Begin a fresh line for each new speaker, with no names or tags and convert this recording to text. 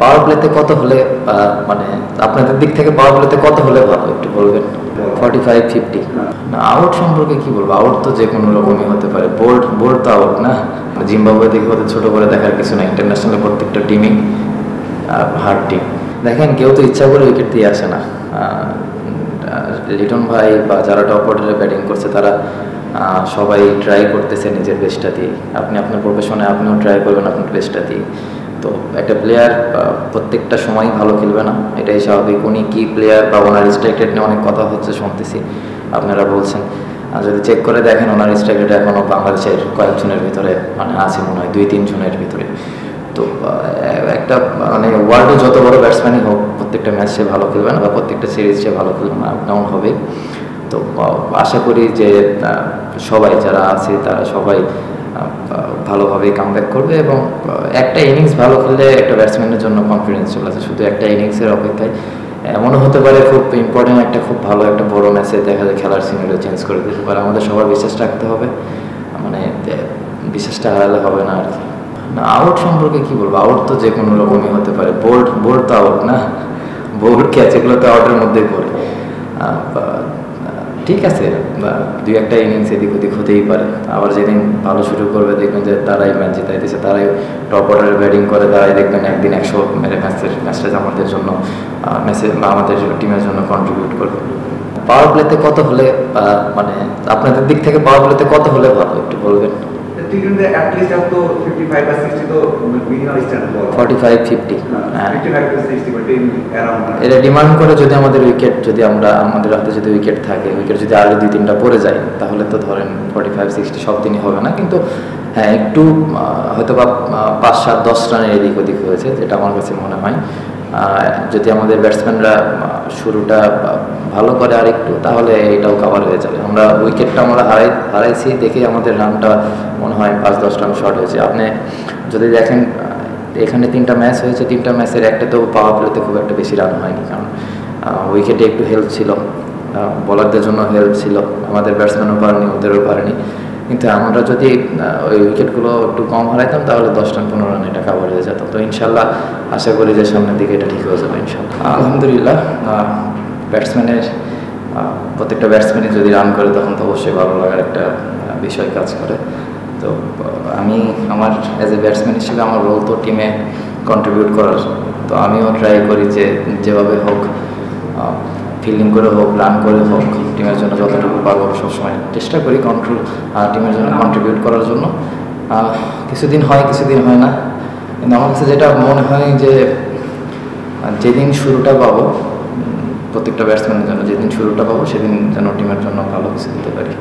পাওয়ার প্লেতে কত হলে মানে আপনাদের দিক থেকে পাওয়ার প্লেতে কত হলে ভালো একটু বলবেন? 45-50 না, আউট সম্পর্কে কি বলবো? আউট তো যে কোনো রকমই হতে পারে। বোল্ড তো আউট না। জিম্বাবুয়ে দিকে হতে ছোট করে দেখার কিছু না। ইন্টারন্যাশনালে প্রত্যেকটা টিমই হার্ড টিম। দেখেন, কেউ তো ইচ্ছা করে উইকেট দিয়ে আসে না। লিটন ভাই বা যারা টপ অর্ডারে ব্যাটিং করছে তারা সবাই ট্রাই করতেছে নিজের বেস্টটা দিয়ে। আপনি আপনার প্রফেশনে আপনিও ট্রাই করবেন আপনার বেস্টটা দিয়ে। তো একটা প্লেয়ার প্রত্যেকটা সময় ভালো খেলবে না, এটাই স্বাভাবিক। উনি কি প্লেয়ার বা ওনার স্ট্রাইক রেট নিয়ে অনেক কথা হচ্ছে, শুনতেছি আপনারা বলছেন। যদি চেক করে দেখেন ওনার স্ট্রাইক রেট এখনও বাংলাদেশের কয়েকজনের ভিতরে মানে আছে মনে হয় 2-3 জনের ভিতরে। তো একটা মানে ওয়ার্ল্ডে যত বড় ব্যাটসম্যানই হোক প্রত্যেকটা ম্যাচ সে ভালো খেলবে না বা প্রত্যেকটা সিরিজ সে ভালো খেলবে না, ডাউন হবে। তো আশা করি যে সবাই যারা আছে তারা সবাই ভালোভাবে কামব্যাক করবে এবং একটা ইনিংস ভালো খেললে একটা ব্যাটসম্যানের জন্য কনফিডেন্স চলে আসে। শুধু একটা ইনিংসের অপেক্ষায় এমনও হতে পারে খুব ইম্পর্টেন্ট একটা খুব ভালো একটা বড় ম্যাচে দেখা যায় খেলার সিনারিও চেঞ্জ করে দিতে পারে। আমাদের সবার বিশ্বাস রাখতে হবে, মানে বিশ্বাসটা হারালে হবে না আর কি। না, আউট সম্পর্কে কি বলবো? আউট তো যে কোনো রকমই হতে পারে। বোল্ড তো আউট না। বোল্ড ক্যাচ এগুলো তো আউটের মধ্যেই পড়ে। ঠিক আছে, দুই একটা ইনিংস এদিক ওদিক হতেই পারে। আবার যেদিন ভালো শুরু করবে দেখবেন যে তারাই ম্যাচ জিতাইতেছে, তারাই টপ অর্ডারে ব্যাটিং করে, তারাই দেখবেন একদিন 100 মেরে ম্যাচটা আমাদের জন্য আমাদের টিমের জন্য কন্ট্রিবিউট করবে। পাওয়ার প্লেতে কত হলে মানে আপনাদের দিক থেকে পাওয়ার প্লেতে কত হলে ভালো একটু বলবেন? 45-50 এটা ডিমান্ড করে। যদি আমাদের উইকেট আমাদের হাতে যদি উইকেট থাকে, উইকেট যদি আগে 2-3টা পড়ে যায় তাহলে তো ধরেন 45-60 সব দিনই হবে না, কিন্তু হ্যাঁ একটু হয়তো বা 5-7-10 রানের এদিক ওদিক হয়েছে যেটা আমার কাছে মনে হয়। যদি আমাদের ব্যাটসম্যানরা শুরুটা ভালো করে আর একটু, তাহলে এটাও কভার হয়ে যাবে। উইকেটটা আমরা হারাইছি দেখে আমাদের রানটা মনে হয় 5-10 রান শর্ট হয়েছে। আপনি যদি দেখেন এখানে 3টা ম্যাচ হয়েছে, 3টা ম্যাচের একটাতেও পাওয়ার প্লেতে খুব একটা বেশি রান হয়নি, কারণ উইকেটে একটু হেল্প ছিল, বোলারদের জন্য হেল্প ছিল, আমাদের ব্যাটসম্যানও পারেনি, ওদেরও পারেনি। কিন্তু আমরা যদি ওই উইকেটগুলো একটু কম হারাইতাম তাহলে 10 রান 15 রান এটা কাভার হয়ে যেত। তো ইনশাল্লাহ আশা করি যে সামনের দিকে এটা ঠিক হয়ে যাবে ইনশাল্লাহ। আলহামদুলিল্লাহ, ব্যাটসম্যানের প্রত্যেকটা ব্যাটসম্যানই যদি রান করে তখন তো অবশ্যই ভালো লাগার একটা বিষয় কাজ করে। তো আমি আমার অ্যাজ এ ব্যাটসম্যান হিসেবে আমার রোল তো টিমে কন্ট্রিবিউট করার। তো আমিও ট্রাই করি যে যেভাবে হোক, ফিল্ডিং করে হোক, রান করে হোক, টিমের জন্য যতটুকু পারবো সবসময় চেষ্টা করি টিমের জন্য কন্ট্রিবিউট করার জন্য। কিছুদিন হয় কিছুদিন হয় না, কিন্তু আমার কাছে যেটা মনে হয় যে যেদিন শুরুটা পাবো প্রত্যেকটা ব্যাটসম্যানের জন্য, যেদিন শুরুটা পাবো সেদিন যেন টিমের জন্য ভালো কিছু দিতে পারি।